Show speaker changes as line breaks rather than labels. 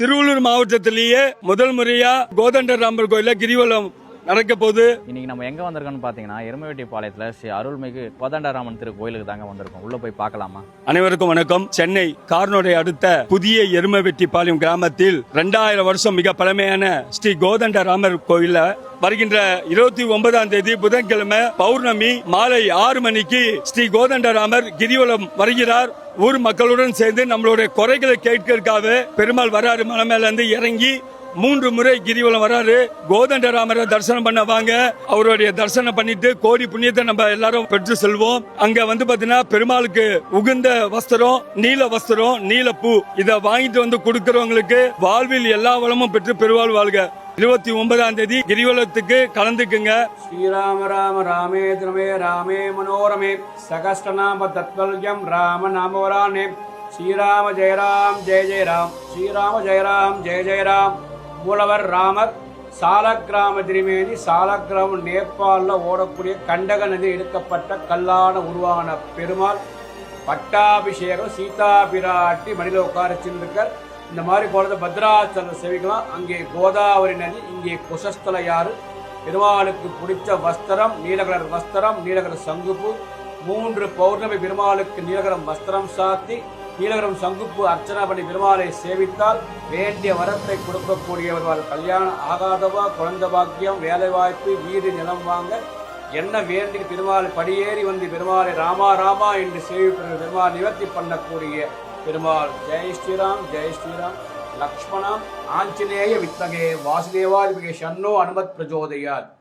திருவள்ளூர் மாவட்டத்திலேயே முதல் முறையா கோதண்டராமர் கோயில கிரிவலம் நடக்க போது.
இன்னைக்கு நம்ம எங்க வந்திருக்கோம்னு பாத்தீங்கன்னா எருமவேட்டிபாளையத்துல ஸ்ரீ அருள்மிகு கோதண்டராமன் திரு கோயிலுக்கு தாங்க வந்திருக்கோம். உள்ள போய் பார்க்கலாமா?
அனைவருக்கும் வணக்கம். சென்னை கார்னோடை அடுத்த புதிய எருமவேட்டிபாளையம் கிராமத்தில் 2000 வருஷம் மிக பழமையான ஸ்ரீ கோதண்டராமர் கோயில வருகின்ற 29ஆம் தேதி புதன்கிழமை பௌர்ணமி மாலை 6 மணிக்கு ஸ்ரீ கோதண்டராமர் கிரிவலம் வருகிறார். ஊர் மக்களுடன் சேர்ந்து நம்மளுடைய குறைகளை கேட்கிறதுக்காக பெருமாள் வராரு. மலை மேல இருந்து இறங்கி 3 முறை கிரிவலம் வராரு. கோதண்டராமரை தரிசனம் பண்ண வாங்க. அவருடைய தரிசனம் பண்ணிட்டு கோடி புண்ணியத்தை நம்ம எல்லாரும் பெற்று செல்வோம். அங்க பாத்தீங்கன்னா பெருமாளுக்கு உகுந்த வஸ்திரம், நீல வஸ்திரம், நீல பூ இத வாங்கிட்டு வந்து கொடுக்கிறவங்களுக்கு வாழ்வில் எல்லா வளமும் பெற்று பெருவாள் வாழ்க. 29ஆம் தேதி கிரிவலத்துக்கு கலந்துக்குங்க.
ஸ்ரீராம ராம ராமே திரமே ராமே மனோரமே சகஸ்ரநாம தத்வல்யம் ராம நாமவரானே ஸ்ரீராம ஜெயராம் ஜெய ஜெயராம் ஸ்ரீராம ஜெயராம் ஜெய ஜெயராம். மூலவர் ராமர். சாலக்கிராம திருமேனி. சாலக்கிராமம் நேபாளில் ஓடக்கூடிய கண்டக நதி எடுக்கப்பட்ட கல்லான உருவான பெருமாள். பட்டாபிஷேகம் சீதா பிராட்டி மடியில் உட்காரச்சிருக்கார். இந்த மாதிரி போலத பத்ராச்சலம் செவிக்கலாம். அங்கே கோதாவரி நதி, இங்கே குசஸ்தல யாரு. பெருமாளுக்கு பிடிச்ச வஸ்திரம் நீலகலர் வஸ்திரம், நீலகலர் சங்குப்பு. 3 பௌர்ணமி பெருமாளுக்கு நீலகரம் வஸ்திரம் சாத்தி நீலகரம் சங்குப்பு அர்ச்சனை பண்ணி பெருமாளை சேவித்தால் வேண்டிய வரத்தை கொடுக்கக்கூடியவர்கள். கல்யாணம் ஆகாதவா, குழந்தை பாக்கியம், வேலை வாய்ப்பு, வீடு நிலம் வாங்க என்ன வேண்டி பெருமாள் படியேறி வந்து பெருமாளை ராமா ராமா என்று சேவிப்பவர்கள் பெருமாள் நிவர்த்தி பண்ணக்கூடிய பெருமாள். ஜெய் ஸ்ரீராம் ஜெய் ஸ்ரீராம். லக்ஷ்மணம் ஆஞ்சநேய வித்மகே வாசுதேவாதிபகே ஷன்னோ அனுமத் பிரஜோதயாத்.